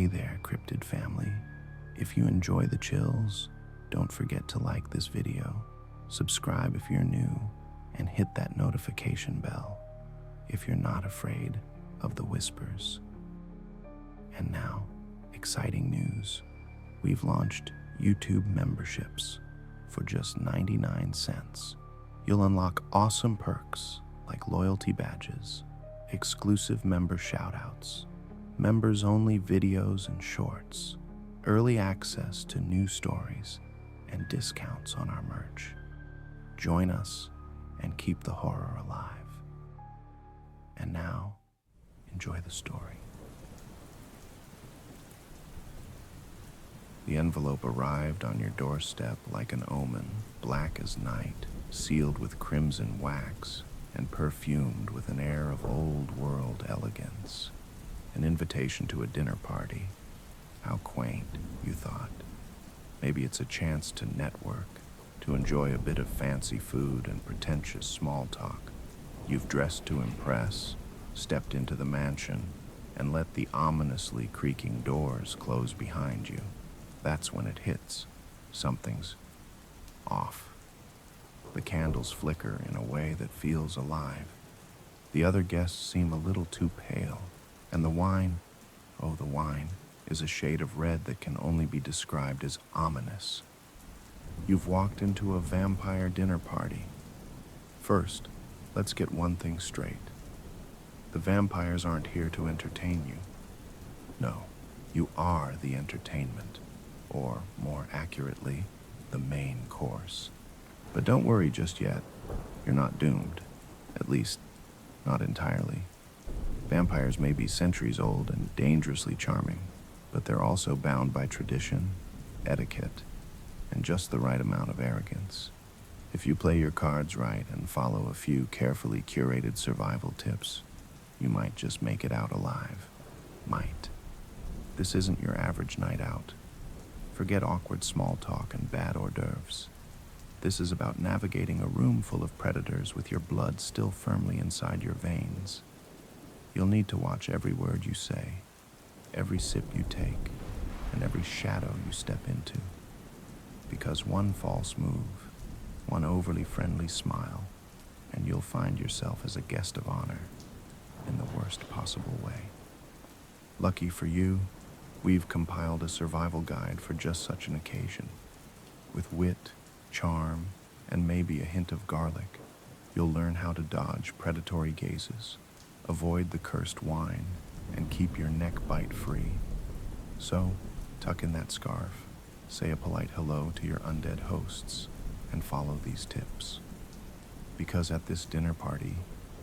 Hey there, Cryptid family. If you enjoy the chills, don't forget to like this video, subscribe if you're new, and hit that notification bell if you're not afraid of the whispers. And now, exciting news. We've launched YouTube memberships for just 99 cents. You'll unlock awesome perks like loyalty badges, exclusive member shoutouts, members-only videos and shorts, early access to new stories, and discounts on our merch. Join us and keep the horror alive. And now, enjoy the story. The envelope arrived on your doorstep like an omen, black as night, sealed with crimson wax, and perfumed with an air of old-world elegance. An invitation to a dinner party. How quaint, you thought. Maybe it's a chance to network, to enjoy a bit of fancy food and pretentious small talk. You've dressed to impress, stepped into the mansion, and let the ominously creaking doors close behind you. That's when it hits. Something's off. The candles flicker in a way that feels alive. The other guests seem a little too pale, and the wine, oh, the wine, is a shade of red that can only be described as ominous. You've walked into a vampire dinner party. First, let's get one thing straight. The vampires aren't here to entertain you. No, you are the entertainment, or more accurately, the main course. But don't worry just yet. You're not doomed. At least, not entirely. Vampires may be centuries old and dangerously charming, but they're also bound by tradition, etiquette, and just the right amount of arrogance. If you play your cards right and follow a few carefully curated survival tips, you might just make it out alive. Might. This isn't your average night out. Forget awkward small talk and bad hors d'oeuvres. This is about navigating a room full of predators with your blood still firmly inside your veins. You'll need to watch every word you say, every sip you take, and every shadow you step into. Because one false move, one overly friendly smile, and you'll find yourself as a guest of honor in the worst possible way. Lucky for you, we've compiled a survival guide for just such an occasion. With wit, charm, and maybe a hint of garlic, you'll learn how to dodge predatory gazes, avoid the cursed wine, and keep your neck bite free. So, tuck in that scarf, say a polite hello to your undead hosts, and follow these tips. Because at this dinner party,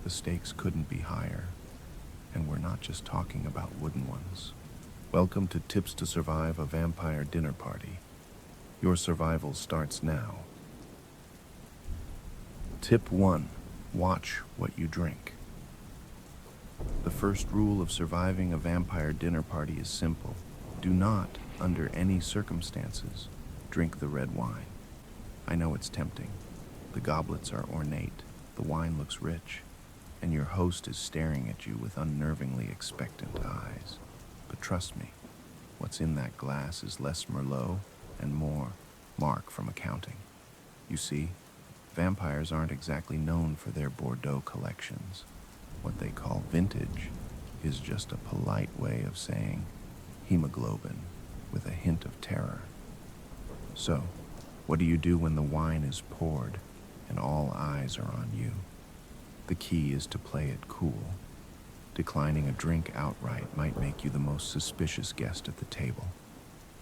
the stakes couldn't be higher, and we're not just talking about wooden ones. Welcome to Tips to Survive a Vampire Dinner Party. Your survival starts now. Tip 1. Watch what you drink. The first rule of surviving a vampire dinner party is simple. Do not, under any circumstances, drink the red wine. I know it's tempting. The goblets are ornate, the wine looks rich, and your host is staring at you with unnervingly expectant eyes. But trust me, what's in that glass is less Merlot and more Mark from accounting. You see, vampires aren't exactly known for their Bordeaux collections. What they call vintage is just a polite way of saying hemoglobin with a hint of terror. So, what do you do when the wine is poured and all eyes are on you? The key is to play it cool. Declining a drink outright might make you the most suspicious guest at the table.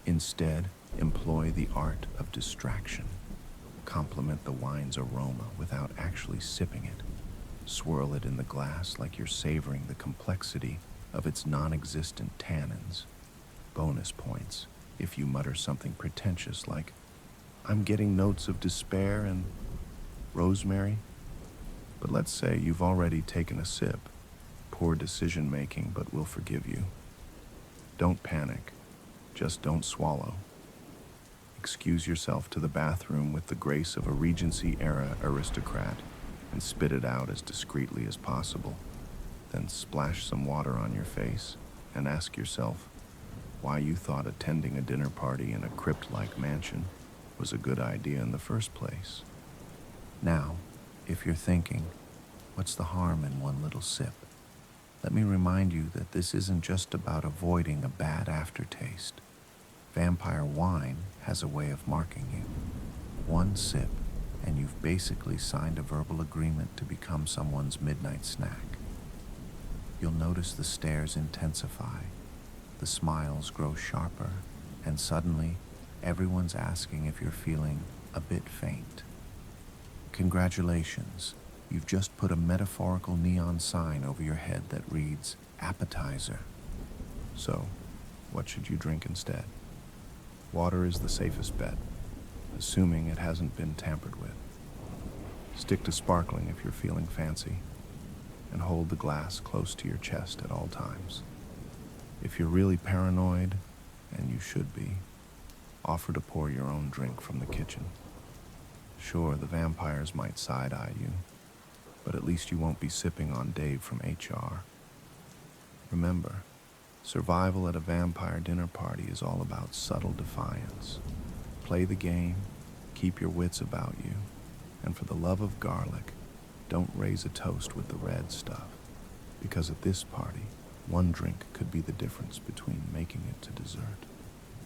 Instead, employ the art of distraction. Complement the wine's aroma without actually sipping it. Swirl it in the glass like you're savoring the complexity of its non-existent tannins. Bonus points if you mutter something pretentious like, "I'm getting notes of despair and rosemary." But let's say you've already taken a sip. Poor decision-making, but we'll forgive you. Don't panic. Just don't swallow. Excuse yourself to the bathroom with the grace of a Regency-era aristocrat and spit it out as discreetly as possible. Then splash some water on your face and ask yourself, why you thought attending a dinner party in a crypt-like mansion was a good idea in the first place. Now, if you're thinking, what's the harm in one little sip? Let me remind you that this isn't just about avoiding a bad aftertaste. Vampire wine has a way of marking you. One sip, and you've basically signed a verbal agreement to become someone's midnight snack. You'll notice the stares intensify, the smiles grow sharper, and suddenly, everyone's asking if you're feeling a bit faint. Congratulations, you've just put a metaphorical neon sign over your head that reads, appetizer. So, what should you drink instead? Water is the safest bet, assuming it hasn't been tampered with. Stick to sparkling if you're feeling fancy, and hold the glass close to your chest at all times. If you're really paranoid, and you should be, offer to pour your own drink from the kitchen. Sure, the vampires might side-eye you, but at least you won't be sipping on Dave from HR. Remember, survival at a vampire dinner party is all about subtle defiance. Play the game, keep your wits about you, and for the love of garlic, don't raise a toast with the red stuff, because at this party, one drink could be the difference between making it to dessert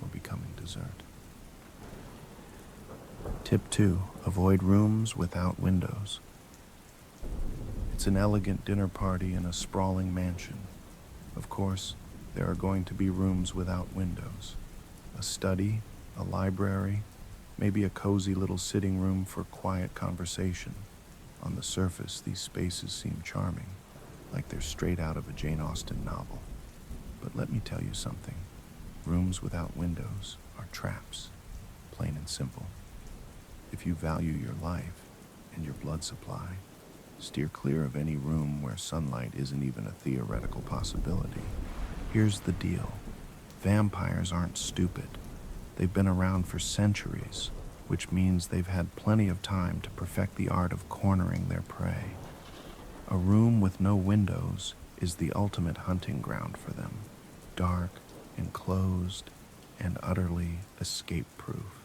or becoming dessert. Tip 2. Avoid rooms without windows. It's an elegant dinner party in a sprawling mansion. Of course, there are going to be rooms without windows. A study, a library, maybe a cozy little sitting room for quiet conversation. On the surface, these spaces seem charming, like they're straight out of a Jane Austen novel. But let me tell you something. Rooms without windows are traps, plain and simple. If you value your life and your blood supply, steer clear of any room where sunlight isn't even a theoretical possibility. Here's the deal. Vampires aren't stupid. They've been around for centuries, which means they've had plenty of time to perfect the art of cornering their prey. A room with no windows is the ultimate hunting ground for them. Dark, enclosed, and utterly escape-proof.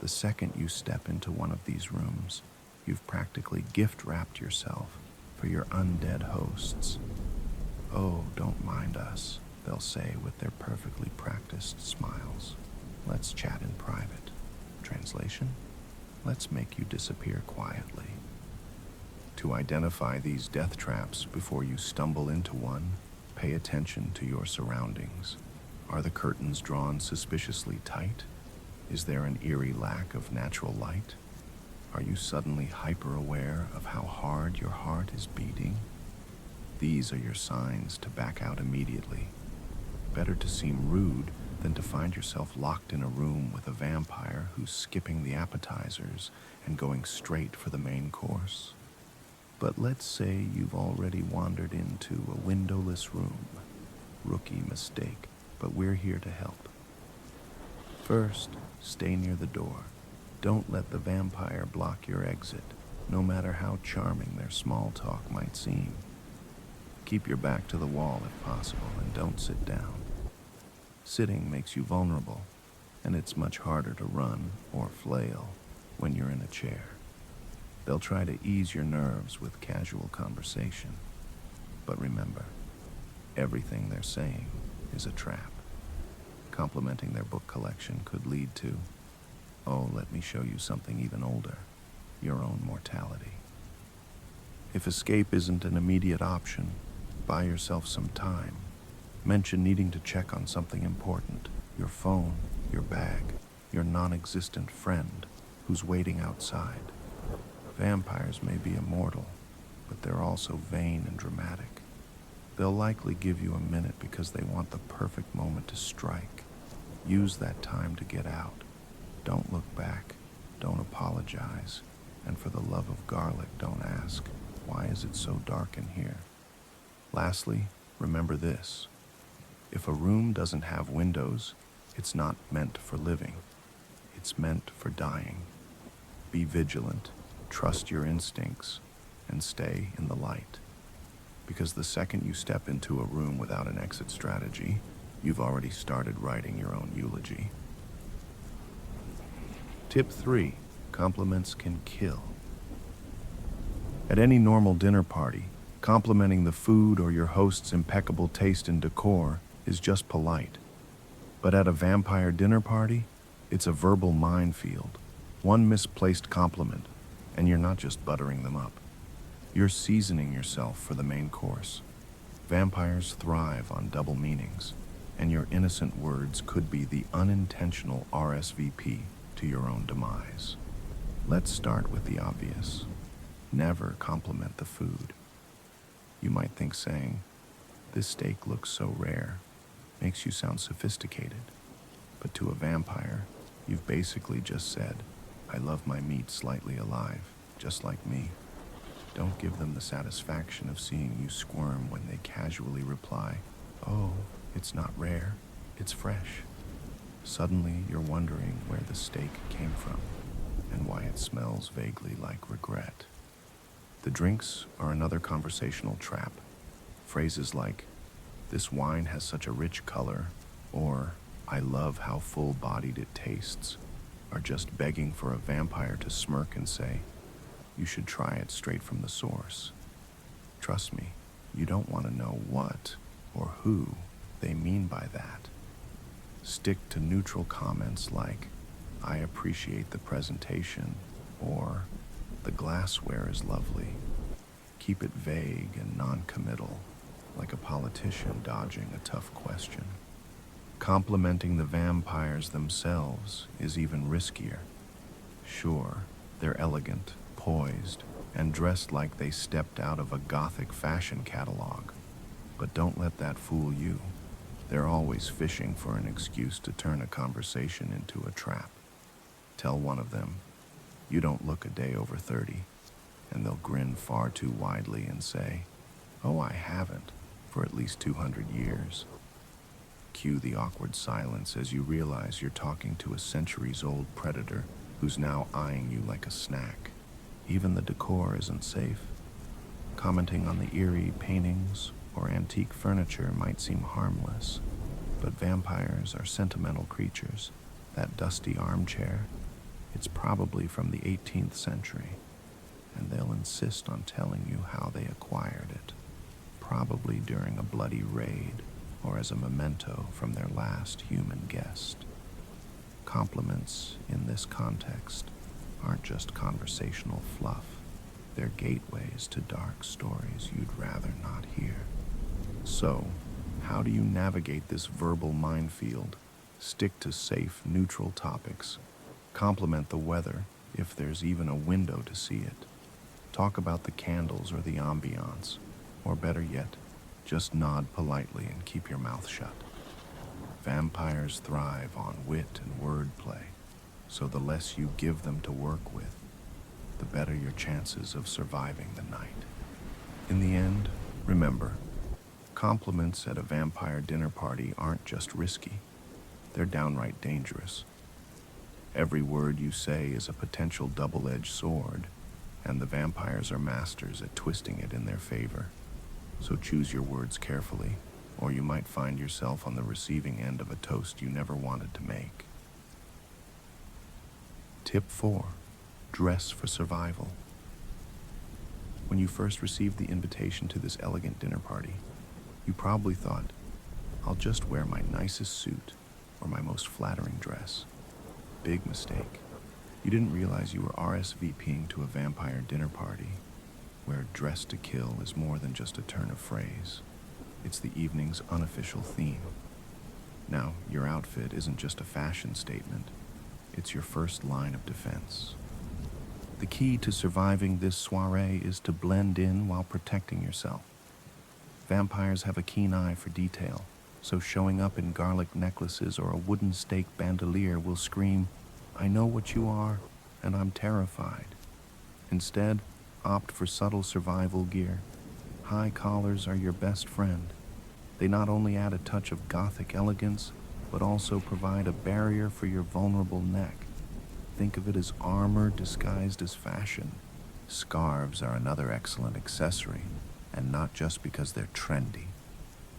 The second you step into one of these rooms, you've practically gift-wrapped yourself for your undead hosts. Oh, don't mind us, they'll say with their perfectly practiced smiles. Let's chat in private. Translation? Let's make you disappear quietly. To identify these death traps before you stumble into one, pay attention to your surroundings. Are the curtains drawn suspiciously tight? Is there an eerie lack of natural light? Are you suddenly hyper-aware of how hard your heart is beating? These are your signs to back out immediately. Better to seem rude than to find yourself locked in a room with a vampire who's skipping the appetizers and going straight for the main course. But let's say you've already wandered into a windowless room. Rookie mistake, but we're here to help. First, stay near the door. Don't let the vampire block your exit, no matter how charming their small talk might seem. Keep your back to the wall if possible, and don't sit down. Sitting makes you vulnerable, and it's much harder to run or flail when you're in a chair. They'll try to ease your nerves with casual conversation. But remember, everything they're saying is a trap. Complimenting their book collection could lead to, oh, let me show you something even older, your own mortality. If escape isn't an immediate option, buy yourself some time. Mention needing to check on something important, your phone, your bag, your non-existent friend who's waiting outside. Vampires may be immortal, but they're also vain and dramatic. They'll likely give you a minute because they want the perfect moment to strike. Use that time to get out. Don't look back, don't apologize, and for the love of garlic, don't ask, why is it so dark in here? Lastly, remember this. If a room doesn't have windows, it's not meant for living. It's meant for dying. Be vigilant, trust your instincts, and stay in the light. Because the second you step into a room without an exit strategy, you've already started writing your own eulogy. Tip 3. Compliments can kill. At any normal dinner party, complimenting the food or your host's impeccable taste and decor is just polite. But at a vampire dinner party, it's a verbal minefield. One misplaced compliment, and you're not just buttering them up. You're seasoning yourself for the main course. Vampires thrive on double meanings, and your innocent words could be the unintentional RSVP to your own demise. Let's start with the obvious. Never compliment the food. You might think saying, "This steak looks so rare," makes you sound sophisticated. But to a vampire, you've basically just said, "I love my meat slightly alive, just like me." Don't give them the satisfaction of seeing you squirm when they casually reply, "Oh, it's not rare, it's fresh." Suddenly, you're wondering where the steak came from and why it smells vaguely like regret. The drinks are another conversational trap. Phrases like, "This wine has such a rich color," or "I love how full-bodied it tastes," are just begging for a vampire to smirk and say, "You should try it straight from the source." Trust me, you don't want to know what or who they mean by that. Stick to neutral comments like, "I appreciate the presentation," or "The glassware is lovely." Keep it vague and non-committal, like a politician dodging a tough question. Complimenting the vampires themselves is even riskier. Sure, they're elegant, poised, and dressed like they stepped out of a Gothic fashion catalog. But don't let that fool you. They're always fishing for an excuse to turn a conversation into a trap. Tell one of them, "You don't look a day over 30, and they'll grin far too widely and say, "Oh, I haven't, for at least 200 years. Cue the awkward silence as you realize you're talking to a centuries-old predator who's now eyeing you like a snack. Even the decor isn't safe. Commenting on the eerie paintings or antique furniture might seem harmless, but vampires are sentimental creatures. That dusty armchair, it's probably from the 18th century, and they'll insist on telling you how they acquired it, probably during a bloody raid or as a memento from their last human guest. Compliments in this context aren't just conversational fluff. They're gateways to dark stories you'd rather not hear. So, how do you navigate this verbal minefield? Stick to safe, neutral topics. Compliment the weather, if there's even a window to see it. Talk about the candles or the ambiance, or better yet, just nod politely and keep your mouth shut. Vampires thrive on wit and wordplay, so the less you give them to work with, the better your chances of surviving the night. In the end, remember, compliments at a vampire dinner party aren't just risky, they're downright dangerous. Every word you say is a potential double-edged sword, and the vampires are masters at twisting it in their favor. So choose your words carefully, or you might find yourself on the receiving end of a toast you never wanted to make. Tip 4. Dress for survival. When you first received the invitation to this elegant dinner party, you probably thought, "I'll just wear my nicest suit or my most flattering dress." Big mistake. You didn't realize you were RSVPing to a vampire dinner party, where dress to kill is more than just a turn of phrase. It's the evening's unofficial theme. Now, your outfit isn't just a fashion statement, it's your first line of defense. The key to surviving this soiree is to blend in while protecting yourself. Vampires have a keen eye for detail, so showing up in garlic necklaces or a wooden stake bandolier will scream, "I know what you are, and I'm terrified." Instead, opt for subtle survival gear. High collars are your best friend. They not only add a touch of Gothic elegance, but also provide a barrier for your vulnerable neck. Think of it as armor disguised as fashion. Scarves are another excellent accessory, and not just because they're trendy.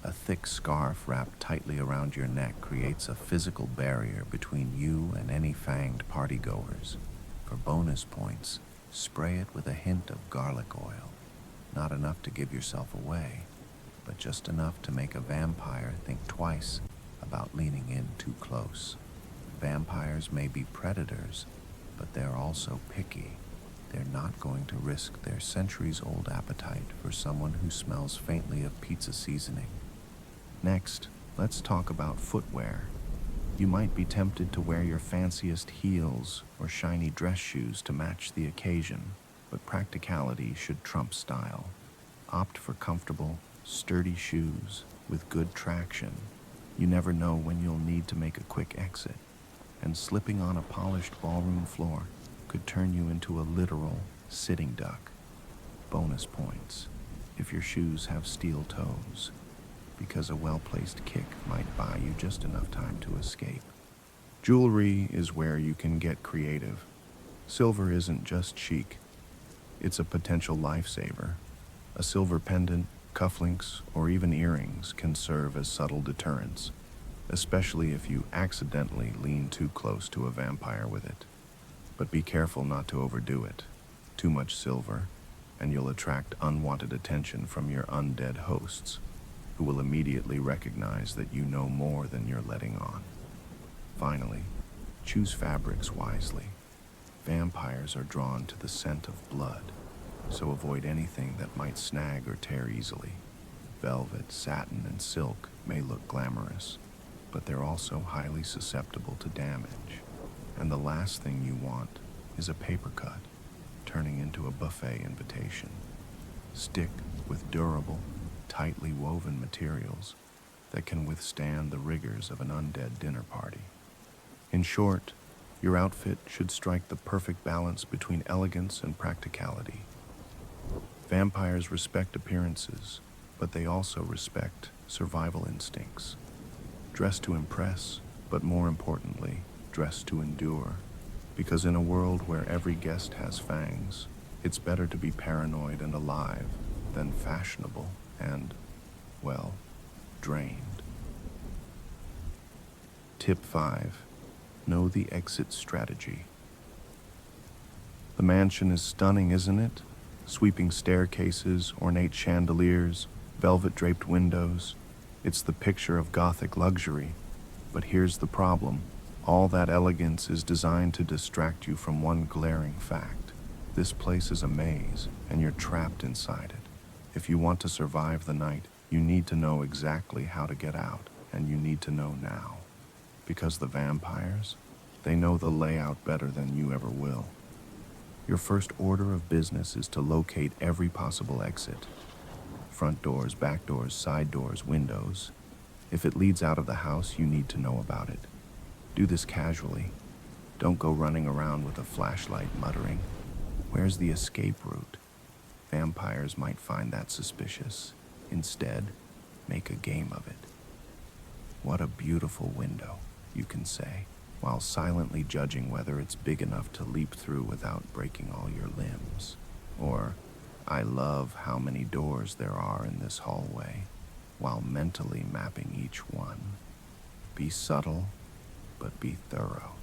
A thick scarf wrapped tightly around your neck creates a physical barrier between you and any fanged partygoers. For bonus points, spray it with a hint of garlic oil. Not enough to give yourself away, but just enough to make a vampire think twice about leaning in too close. Vampires may be predators, but they're also picky. They're not going to risk their centuries-old appetite for someone who smells faintly of pizza seasoning. Next, let's talk about footwear. You might be tempted to wear your fanciest heels or shiny dress shoes to match the occasion, but practicality should trump style. Opt for comfortable, sturdy shoes with good traction. You never know when you'll need to make a quick exit, and slipping on a polished ballroom floor could turn you into a literal sitting duck. Bonus points if your shoes have steel toes, because a well-placed kick might buy you just enough time to escape. Jewelry is where you can get creative. Silver isn't just chic, it's a potential lifesaver. A silver pendant, cufflinks, or even earrings can serve as subtle deterrents, especially if you accidentally lean too close to a vampire with it. But be careful not to overdo it. Too much silver, and you'll attract unwanted attention from your undead hosts, who will immediately recognize that you know more than you're letting on. Finally, choose fabrics wisely. Vampires are drawn to the scent of blood, so avoid anything that might snag or tear easily. Velvet, satin, and silk may look glamorous, but they're also highly susceptible to damage. And the last thing you want is a paper cut, turning into a buffet invitation. Stick with durable, tightly woven materials that can withstand the rigors of an undead dinner party. In short, your outfit should strike the perfect balance between elegance and practicality. Vampires respect appearances, but they also respect survival instincts. Dress to impress, but more importantly, dress to endure. Because in a world where every guest has fangs, it's better to be paranoid and alive than fashionable and, well, drained. Tip 5. Know the exit strategy. The mansion is stunning, isn't it? Sweeping staircases, ornate chandeliers, velvet-draped windows. It's the picture of Gothic luxury. But here's the problem. All that elegance is designed to distract you from one glaring fact. This place is a maze, and you're trapped inside it. If you want to survive the night, you need to know exactly how to get out, and you need to know now. Because the vampires, they know the layout better than you ever will. Your first order of business is to locate every possible exit. Front doors, back doors, side doors, windows. If it leads out of the house, you need to know about it. Do this casually. Don't go running around with a flashlight muttering, "Where's the escape route?" Vampires might find that suspicious. Instead, make a game of it. "What a beautiful window," you can say, while silently judging whether it's big enough to leap through without breaking all your limbs. Or, "I love how many doors there are in this hallway," while mentally mapping each one. Be subtle, but be thorough.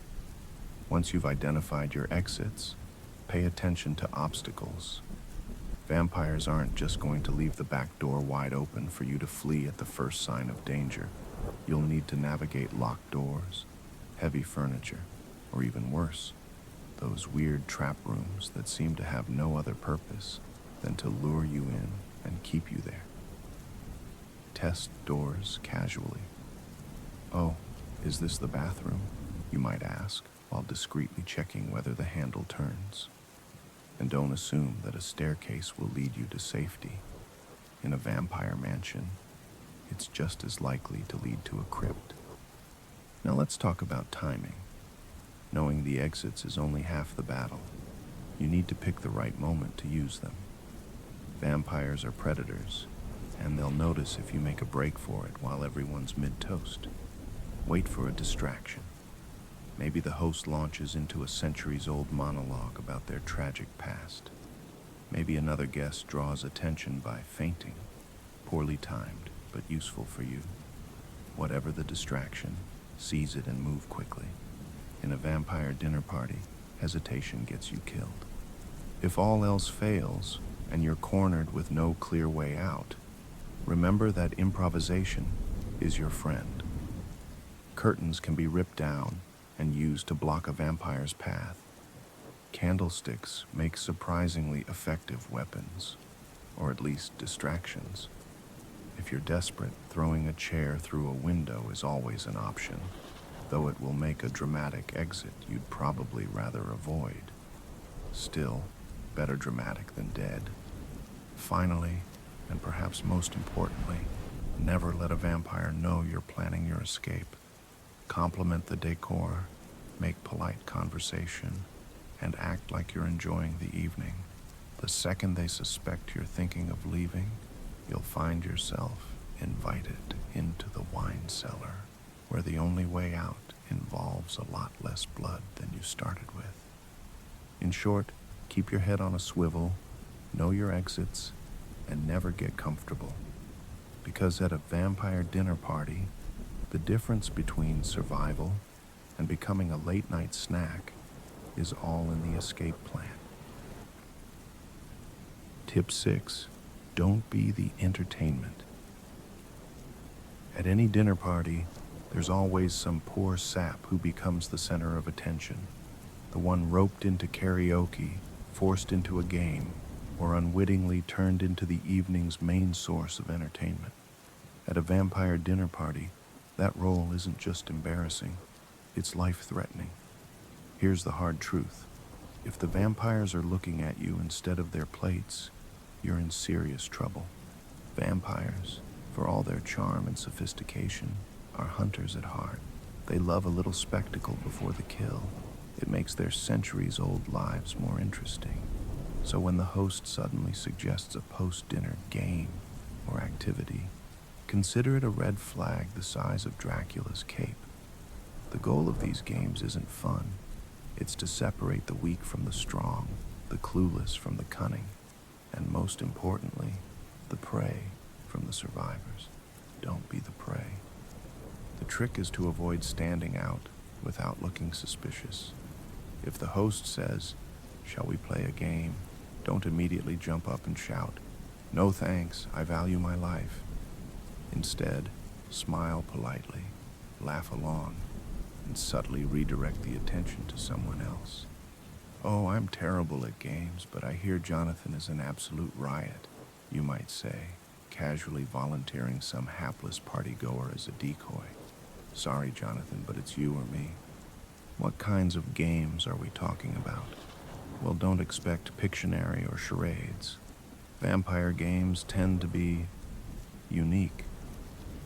Once you've identified your exits, pay attention to obstacles. Vampires aren't just going to leave the back door wide open for you to flee at the first sign of danger. You'll need to navigate locked doors, heavy furniture, or even worse, those weird trap rooms that seem to have no other purpose than to lure you in and keep you there. Test doors casually. "Oh, is this the bathroom?" you might ask, while discreetly checking whether the handle turns. And don't assume that a staircase will lead you to safety. In a vampire mansion, it's just as likely to lead to a crypt. Now let's talk about timing. Knowing the exits is only half the battle. You need to pick the right moment to use them. Vampires are predators, and they'll notice if you make a break for it while everyone's mid-toast. Wait for a distraction. Maybe the host launches into a centuries-old monologue about their tragic past. Maybe another guest draws attention by fainting, poorly timed. but useful for you. Whatever the distraction, seize it and move quickly. In a vampire dinner party, hesitation gets you killed. If all else fails, and you're cornered with no clear way out, remember that improvisation is your friend. Curtains can be ripped down and used to block a vampire's path. Candlesticks make surprisingly effective weapons, or at least distractions. If you're desperate, throwing a chair through a window is always an option, though it will make a dramatic exit you'd probably rather avoid. Still, better dramatic than dead. Finally, and perhaps most importantly, never let a vampire know you're planning your escape. Compliment the decor, make polite conversation, and act like you're enjoying the evening. The second they suspect you're thinking of leaving, you'll find yourself invited into the wine cellar, where the only way out involves a lot less blood than you started with. In short, keep your head on a swivel, know your exits, and never get comfortable. Because at a vampire dinner party, the difference between survival and becoming a late-night snack is all in the escape plan. Tip 6. Don't be the entertainment. At any dinner party, there's always some poor sap who becomes the center of attention. The one roped into karaoke, forced into a game, or unwittingly turned into the evening's main source of entertainment. At a vampire dinner party, that role isn't just embarrassing, it's life-threatening. Here's the hard truth. If the vampires are looking at you instead of their plates, you're in serious trouble. Vampires, for all their charm and sophistication, are hunters at heart. They love a little spectacle before the kill. It makes their centuries-old lives more interesting. So when the host suddenly suggests a post-dinner game or activity, consider it a red flag the size of Dracula's cape. The goal of these games isn't fun. It's to separate the weak from the strong, the clueless from the cunning, and most importantly, the prey from the survivors. Don't be the prey. The trick is to avoid standing out without looking suspicious. If the host says, "Shall we play a game?" don't immediately jump up and shout, "No thanks, I value my life." Instead, smile politely, laugh along, and subtly redirect the attention to someone else. "Oh, I'm terrible at games, but I hear Jonathan is an absolute riot," you might say, casually volunteering some hapless party-goer as a decoy. "Sorry, Jonathan, but it's you or me." What kinds of games are we talking about? Well, don't expect Pictionary or charades. Vampire games tend to be unique.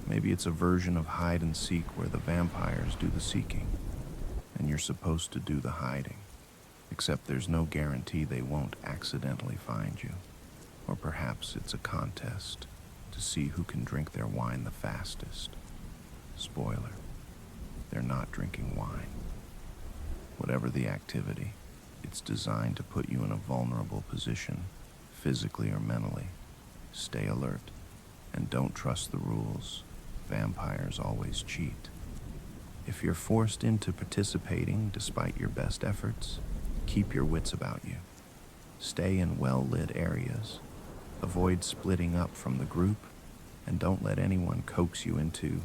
Maybe it's a version of hide and seek where the vampires do the seeking, and you're supposed to do the hiding. Except there's no guarantee they won't accidentally find you. Or perhaps it's a contest to see who can drink their wine the fastest. Spoiler, they're not drinking wine. Whatever the activity, it's designed to put you in a vulnerable position, physically or mentally. Stay alert, and don't trust the rules. Vampires always cheat. If you're forced into participating despite your best efforts, keep your wits about you. Stay in well-lit areas. Avoid splitting up from the group, and don't let anyone coax you into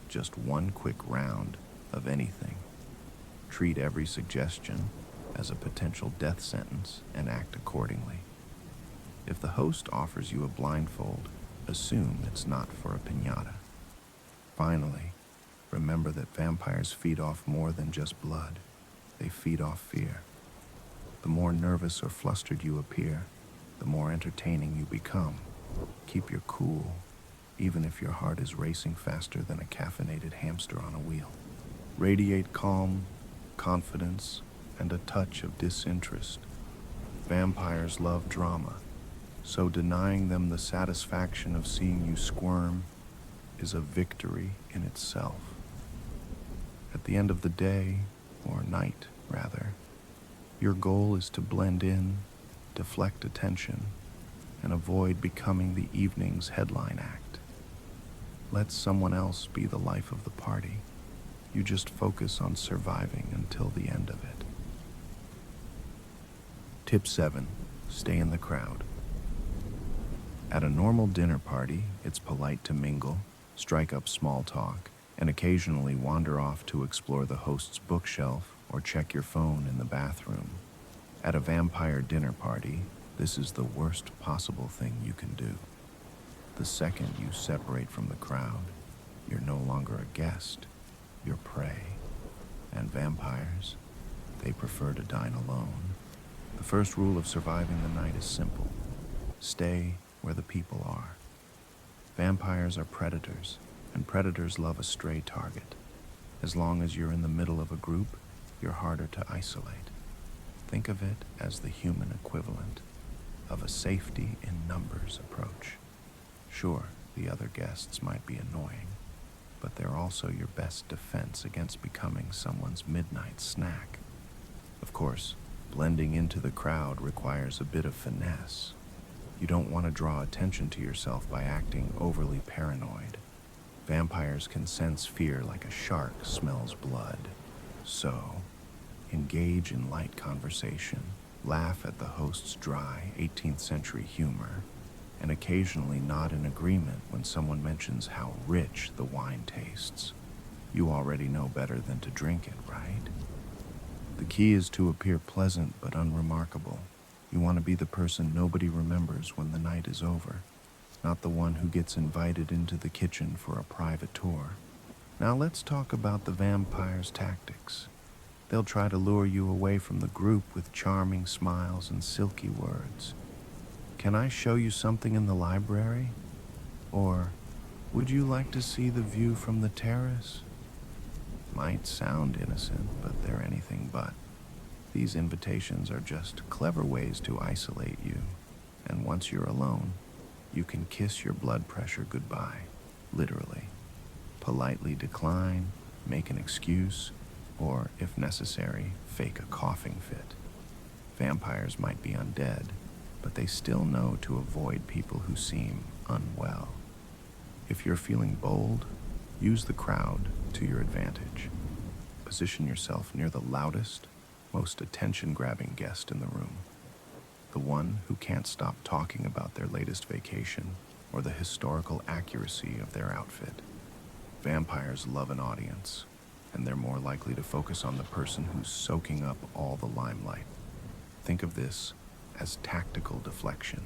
just one quick round of anything. Treat every suggestion as a potential death sentence and act accordingly. If the host offers you a blindfold, assume it's not for a piñata. Finally, remember that vampires feed off more than just blood. They feed off fear. The more nervous or flustered you appear, the more entertaining you become. Keep your cool, even if your heart is racing faster than a caffeinated hamster on a wheel. Radiate calm, confidence, and a touch of disinterest. Vampires love drama, so denying them the satisfaction of seeing you squirm is a victory in itself. At the end of the day, or night rather, your goal is to blend in, deflect attention, and avoid becoming the evening's headline act. Let someone else be the life of the party. You just focus on surviving until the end of it. Tip 7. Stay in the crowd. At a normal dinner party, it's polite to mingle, strike up small talk, and occasionally wander off to explore the host's bookshelf or check your phone in the bathroom. At a vampire dinner party, this is the worst possible thing you can do. The second you separate from the crowd, you're no longer a guest, you're prey. And vampires, they prefer to dine alone. The first rule of surviving the night is simple. Stay where the people are. Vampires are predators, and predators love a stray target. As long as you're in the middle of a group, you're harder to isolate. Think of it as the human equivalent of a safety in numbers approach. Sure, the other guests might be annoying, but they're also your best defense against becoming someone's midnight snack. Of course, blending into the crowd requires a bit of finesse. You don't want to draw attention to yourself by acting overly paranoid. Vampires can sense fear like a shark smells blood. So, engage in light conversation, laugh at the host's dry 18th century humor, and occasionally nod in agreement when someone mentions how rich the wine tastes. You already know better than to drink it, right? The key is to appear pleasant but unremarkable. You want to be the person nobody remembers when the night is over, not the one who gets invited into the kitchen for a private tour. Now let's talk about the vampire's tactics. They'll try to lure you away from the group with charming smiles and silky words. Can I show you something in the library? Or, would you like to see the view from the terrace? Might sound innocent, but they're anything but. These invitations are just clever ways to isolate you, and once you're alone, you can kiss your blood pressure goodbye, literally. Politely decline, make an excuse, or, if necessary, fake a coughing fit. Vampires might be undead, but they still know to avoid people who seem unwell. If you're feeling bold, use the crowd to your advantage. Position yourself near the loudest, most attention-grabbing guest in the room. The one who can't stop talking about their latest vacation or the historical accuracy of their outfit. Vampires love an audience, and they're more likely to focus on the person who's soaking up all the limelight. Think of this as tactical deflection.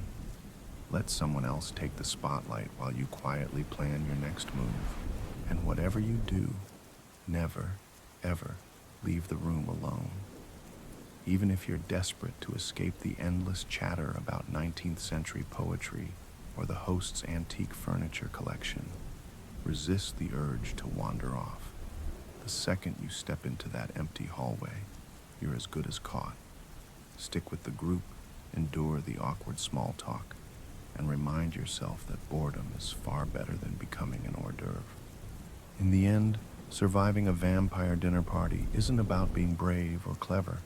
Let someone else take the spotlight while you quietly plan your next move. And whatever you do, never, ever leave the room alone. Even if you're desperate to escape the endless chatter about 19th century poetry or the host's antique furniture collection, resist the urge to wander off. The second you step into that empty hallway, you're as good as caught. Stick with the group, endure the awkward small talk, and remind yourself that boredom is far better than becoming an hors d'oeuvre. In the end, surviving a vampire dinner party isn't about being brave or clever.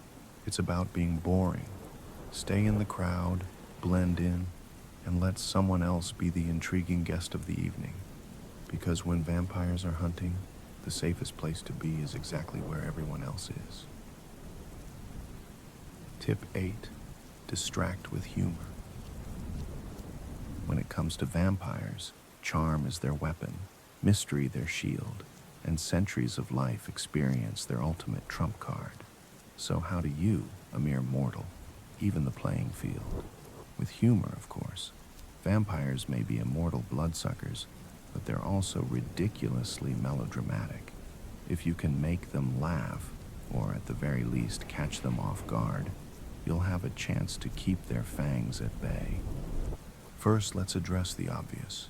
It's about being boring. Stay in the crowd, blend in, and let someone else be the intriguing guest of the evening. Because when vampires are hunting, the safest place to be is exactly where everyone else is. Tip 8. Distract with humor. When it comes to vampires, charm is their weapon, mystery their shield, and centuries of life experience their ultimate trump card. So how do you, a mere mortal, even the playing field? With humor, of course. Vampires may be immortal bloodsuckers, but they're also ridiculously melodramatic. If you can make them laugh, or at the very least catch them off guard, you'll have a chance to keep their fangs at bay. First, let's address the obvious.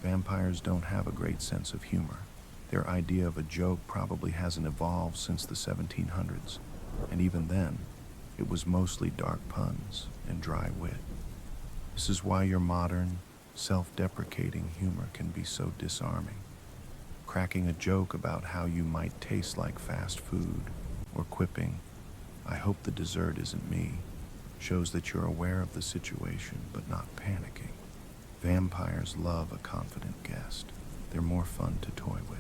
Vampires don't have a great sense of humor. Their idea of a joke probably hasn't evolved since the 1700s. And even then, it was mostly dark puns and dry wit. This is why your modern, self-deprecating humor can be so disarming. Cracking a joke about how you might taste like fast food, or quipping, "I hope the dessert isn't me," shows that you're aware of the situation but not panicking. Vampires love a confident guest. they're more fun to toy with.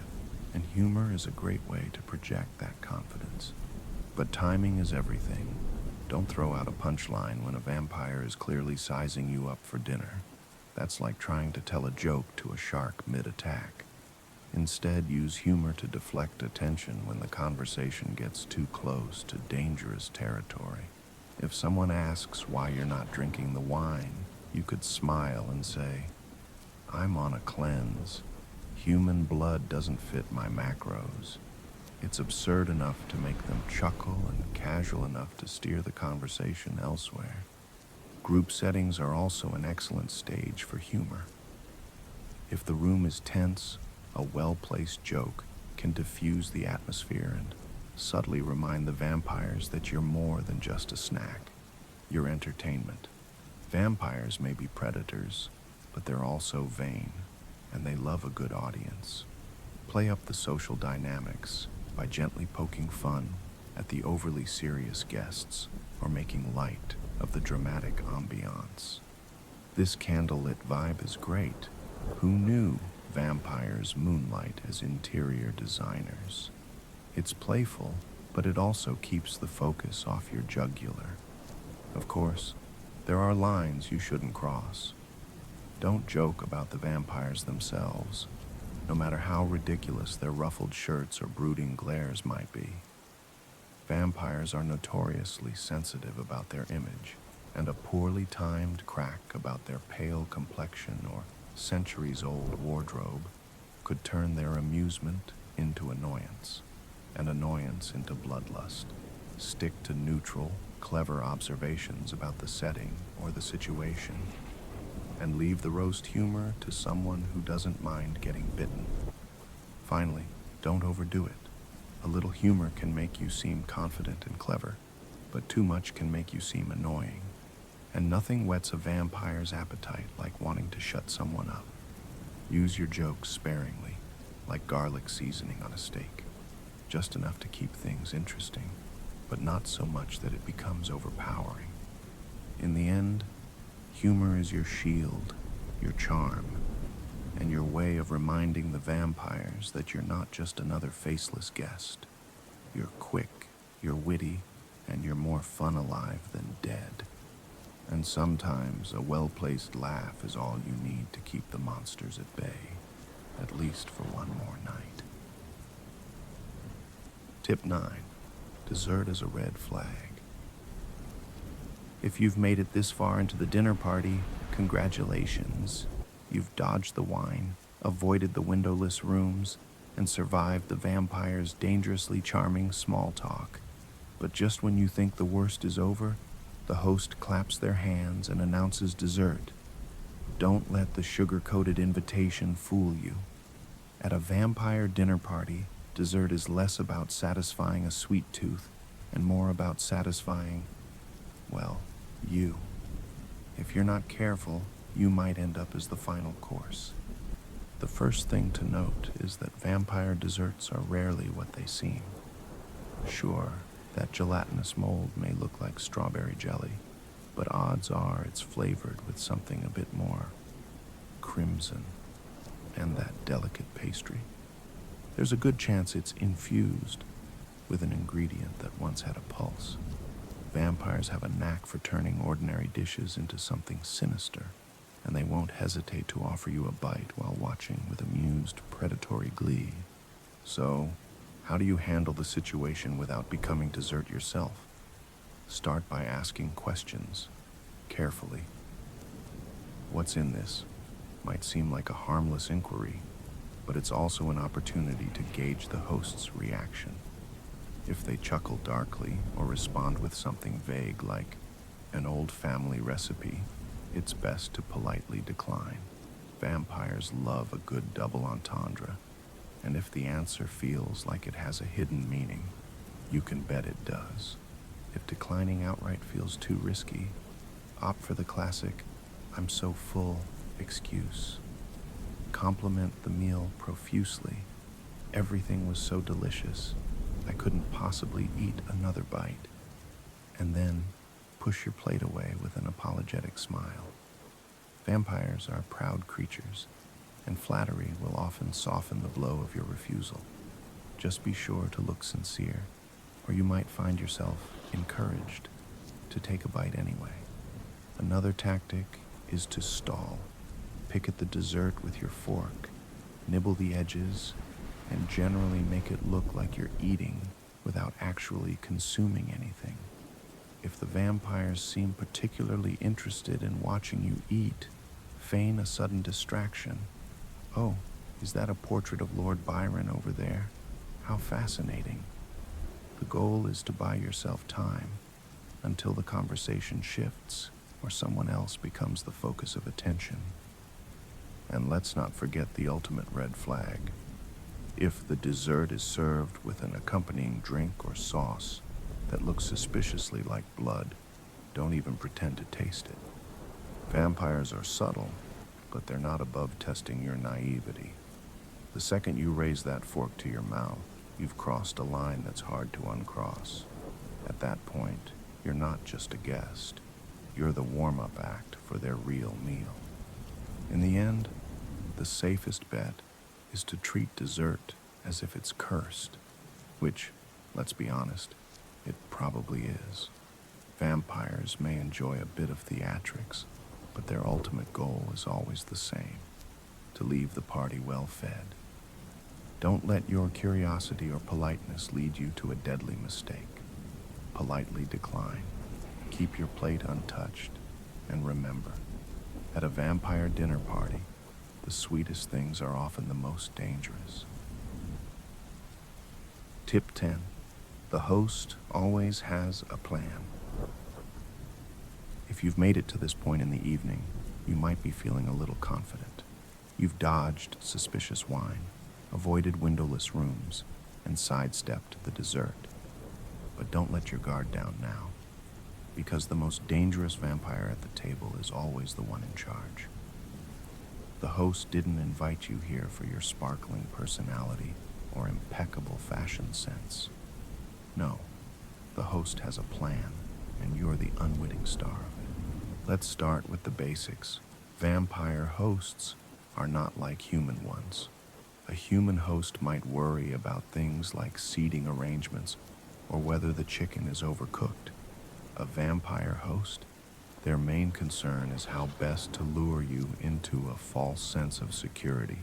And humor is a great way to project that confidence. But timing is everything. Don't throw out a punchline when a vampire is clearly sizing you up for dinner. That's like trying to tell a joke to a shark mid-attack. Instead, use humor to deflect attention when the conversation gets too close to dangerous territory. If someone asks why you're not drinking the wine, you could smile and say, "I'm on a cleanse. Human blood doesn't fit my macros." It's absurd enough to make them chuckle and casual enough to steer the conversation elsewhere. Group settings are also an excellent stage for humor. If the room is tense, a well-placed joke can diffuse the atmosphere and subtly remind the vampires that you're more than just a snack. You're entertainment. Vampires may be predators, but they're also vain, and they love a good audience. Play up the social dynamics by gently poking fun at the overly serious guests or making light of the dramatic ambiance. This candlelit vibe is great. Who knew vampires moonlight as interior designers? It's playful, but it also keeps the focus off your jugular. Of course, there are lines you shouldn't cross. Don't joke about the vampires themselves, no matter how ridiculous their ruffled shirts or brooding glares might be. Vampires are notoriously sensitive about their image, and a poorly timed crack about their pale complexion or centuries-old wardrobe could turn their amusement into annoyance, and annoyance into bloodlust. Stick to neutral, clever observations about the setting or the situation, and leave the roast humor to someone who doesn't mind getting bitten. Finally, don't overdo it. A little humor can make you seem confident and clever, but too much can make you seem annoying. And nothing whets a vampire's appetite like wanting to shut someone up. Use your jokes sparingly, like garlic seasoning on a steak. Just enough to keep things interesting, but not so much that it becomes overpowering. In the end, humor is your shield, your charm, and your way of reminding the vampires that you're not just another faceless guest. You're quick, you're witty, and you're more fun alive than dead. And sometimes a well-placed laugh is all you need to keep the monsters at bay, at least for one more night. Tip 9. Dessert is a red flag. If you've made it this far into the dinner party, congratulations. You've dodged the wine, avoided the windowless rooms, and survived the vampire's dangerously charming small talk. But just when you think the worst is over, the host claps their hands and announces dessert. Don't let the sugar-coated invitation fool you. At a vampire dinner party, dessert is less about satisfying a sweet tooth and more about satisfying, well, you. If you're not careful, you might end up as the final course. The first thing to note is that vampire desserts are rarely what they seem. Sure, that gelatinous mold may look like strawberry jelly, but odds are it's flavored with something a bit more crimson and that delicate pastry. There's a good chance it's infused with an ingredient that once had a pulse. Vampires have a knack for turning ordinary dishes into something sinister, and they won't hesitate to offer you a bite while watching with amused, predatory glee. So, how do you handle the situation without becoming dessert yourself? Start by asking questions, carefully. What's in this? Might seem like a harmless inquiry, but it's also an opportunity to gauge the host's reaction. If they chuckle darkly or respond with something vague like an old family recipe, it's best to politely decline. Vampires love a good double entendre, and if the answer feels like it has a hidden meaning, you can bet it does. If declining outright feels too risky, opt for the classic, "I'm so full" excuse. Compliment the meal profusely. "Everything was so delicious, I couldn't possibly eat another bite." And then push your plate away with an apologetic smile. Vampires are proud creatures, and flattery will often soften the blow of your refusal. Just be sure to look sincere, or you might find yourself encouraged to take a bite anyway. Another tactic is to stall. Pick at the dessert with your fork, nibble the edges, and generally make it look like you're eating without actually consuming anything. If the vampires seem particularly interested in watching you eat, feign a sudden distraction. Oh, is that a portrait of Lord Byron over there? How fascinating. The goal is to buy yourself time until the conversation shifts or someone else becomes the focus of attention. And let's not forget the ultimate red flag. If the dessert is served with an accompanying drink or sauce that looks suspiciously like blood, don't even pretend to taste it. Vampires are subtle, but they're not above testing your naivety. The second you raise that fork to your mouth, you've crossed a line that's hard to uncross. At that point, you're not just a guest. You're the warm-up act for their real meal. In the end, the safest bet is to treat dessert as if it's cursed, which, let's be honest, it probably is. Vampires may enjoy a bit of theatrics, but their ultimate goal is always the same: to leave the party well fed. Don't let your curiosity or politeness lead you to a deadly mistake. Politely decline. Keep your plate untouched. And remember, at a vampire dinner party, the sweetest things are often the most dangerous. Tip 10. The host always has a plan. If you've made it to this point in the evening, you might be feeling a little confident. You've dodged suspicious wine, avoided windowless rooms, and sidestepped the dessert. But don't let your guard down now, because the most dangerous vampire at the table is always the one in charge. The host didn't invite you here for your sparkling personality or impeccable fashion sense. No, the host has a plan, and you're the unwitting star of it. Let's start with the basics. Vampire hosts are not like human ones. A human host might worry about things like seating arrangements or whether the chicken is overcooked. A vampire host, their main concern is how best to lure you into a false sense of security.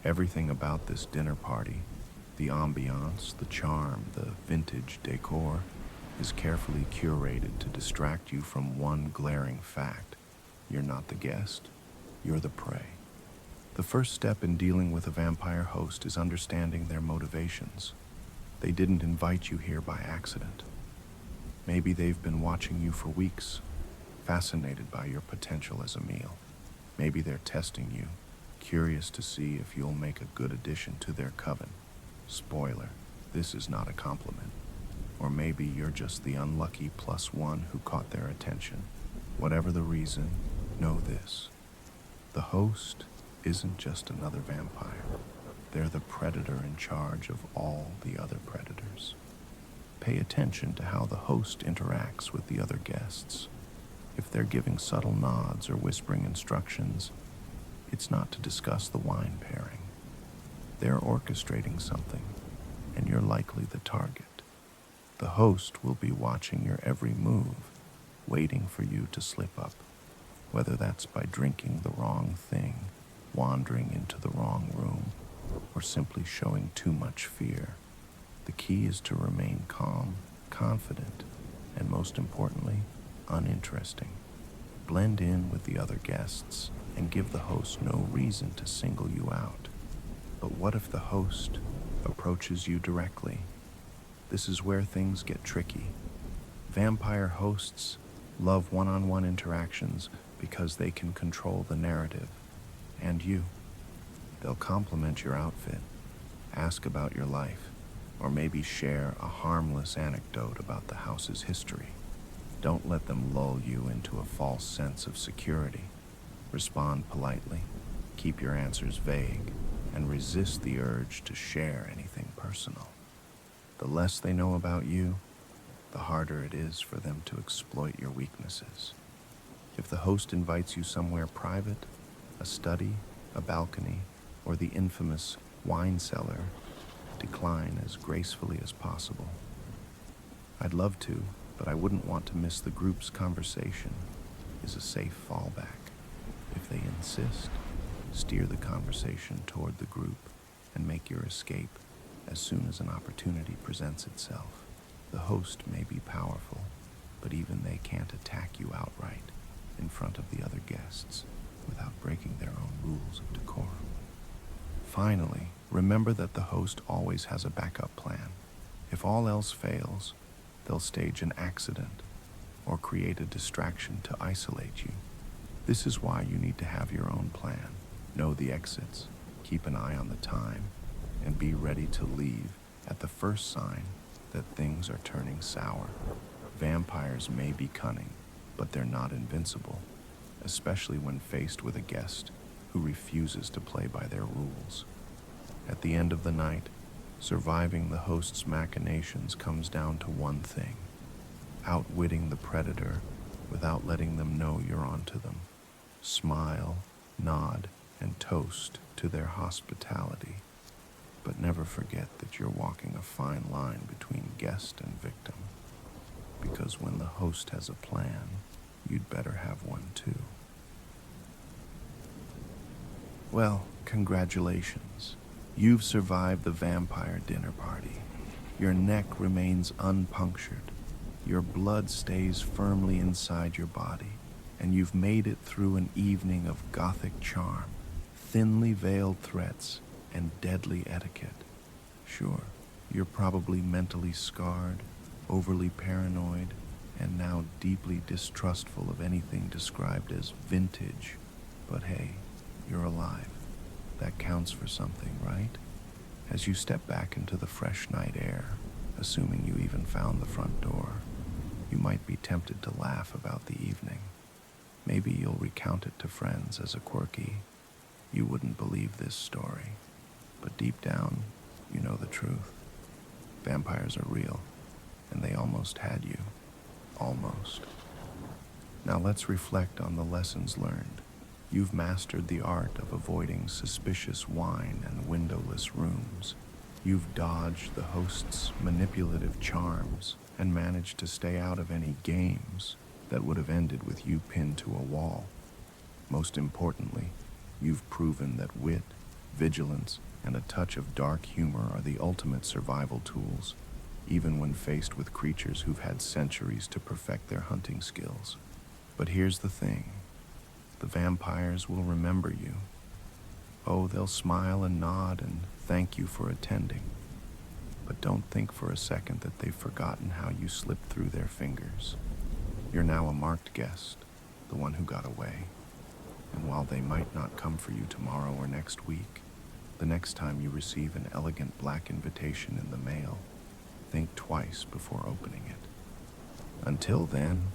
Everything about this dinner party, the ambiance, the charm, the vintage decor, is carefully curated to distract you from one glaring fact. You're not the guest, you're the prey. The first step in dealing with a vampire host is understanding their motivations. They didn't invite you here by accident. Maybe they've been watching you for weeks, fascinated by your potential as a meal. Maybe they're testing you, curious to see if you'll make a good addition to their coven. Spoiler, this is not a compliment. Or maybe you're just the unlucky +1 who caught their attention. Whatever the reason, know this: the host isn't just another vampire. They're the predator in charge of all the other predators. Pay attention to how the host interacts with the other guests. If they're giving subtle nods or whispering instructions, it's not to discuss the wine pairing. They're orchestrating something, and you're likely the target. The host will be watching your every move, waiting for you to slip up, whether that's by drinking the wrong thing, wandering into the wrong room, or simply showing too much fear. The key is to remain calm, confident, and most importantly, uninteresting. Blend in with the other guests and give the host no reason to single you out. But what if the host approaches you directly? This is where things get tricky. Vampire hosts love one-on-one interactions because they can control the narrative, and you. They'll compliment your outfit, ask about your life, or maybe share a harmless anecdote about the house's history. Don't let them lull you into a false sense of security. Respond politely, keep your answers vague, and resist the urge to share anything personal. The less they know about you, the harder it is for them to exploit your weaknesses. If the host invites you somewhere private, a study, a balcony, or the infamous wine cellar decline as gracefully as possible. I'd love to, but I wouldn't want to miss the group's conversation is a safe fallback. If they insist, steer the conversation toward the group and make your escape as soon as an opportunity presents itself. The host may be powerful, but even they can't attack you outright in front of the other guests without breaking their own rules of decorum. Finally, remember that the host always has a backup plan. If all else fails, they'll stage an accident or create a distraction to isolate you. This is why you need to have your own plan. Know the exits, keep an eye on the time, and be ready to leave at the first sign that things are turning sour. Vampires may be cunning, but they're not invincible, especially when faced with a guest who refuses to play by their rules. At the end of the night, surviving the host's machinations comes down to one thing: outwitting the predator without letting them know you're onto them. Smile, nod, and toast to their hospitality, but never forget that you're walking a fine line between guest and victim, because when the host has a plan, you'd better have one too. Well, congratulations. You've survived the vampire dinner party. Your neck remains unpunctured. Your blood stays firmly inside your body, and you've made it through an evening of Gothic charm, thinly veiled threats, and deadly etiquette. Sure, you're probably mentally scarred, overly paranoid, and now deeply distrustful of anything described as vintage. But hey, you're alive. That counts for something, right? As you step back into the fresh night air, assuming you even found the front door, you might be tempted to laugh about the evening. Maybe you'll recount it to friends as a quirky, "You wouldn't believe this" story. But deep down, you know the truth. Vampires are real, and they almost had you. Almost. Now let's reflect on the lessons learned. You've mastered the art of avoiding suspicious wine and windowless rooms. You've dodged the host's manipulative charms and managed to stay out of any games that would have ended with you pinned to a wall. Most importantly, you've proven that wit, vigilance, and a touch of dark humor are the ultimate survival tools, even when faced with creatures who've had centuries to perfect their hunting skills. But here's the thing. The vampires will remember you. Oh, they'll smile and nod and thank you for attending. But don't think for a second that they've forgotten how you slipped through their fingers. You're now a marked guest, the one who got away. And while they might not come for you tomorrow or next week, the next time you receive an elegant black invitation in the mail, think twice before opening it. Until then,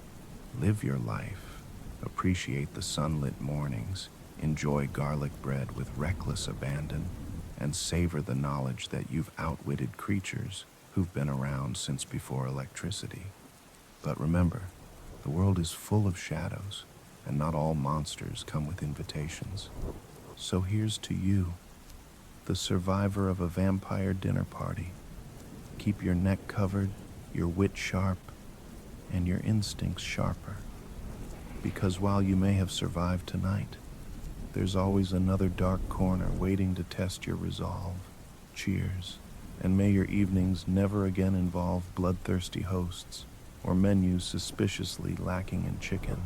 live your life, appreciate the sunlit mornings, enjoy garlic bread with reckless abandon, and savor the knowledge that you've outwitted creatures who've been around since before electricity. But remember, the world is full of shadows, and not all monsters come with invitations. So here's to you, the survivor of a vampire dinner party. Keep your neck covered, your wit sharp, and your instincts sharper. Because while you may have survived tonight, there's always another dark corner waiting to test your resolve. Cheers, and may your evenings never again involve bloodthirsty hosts or menus suspiciously lacking in chicken.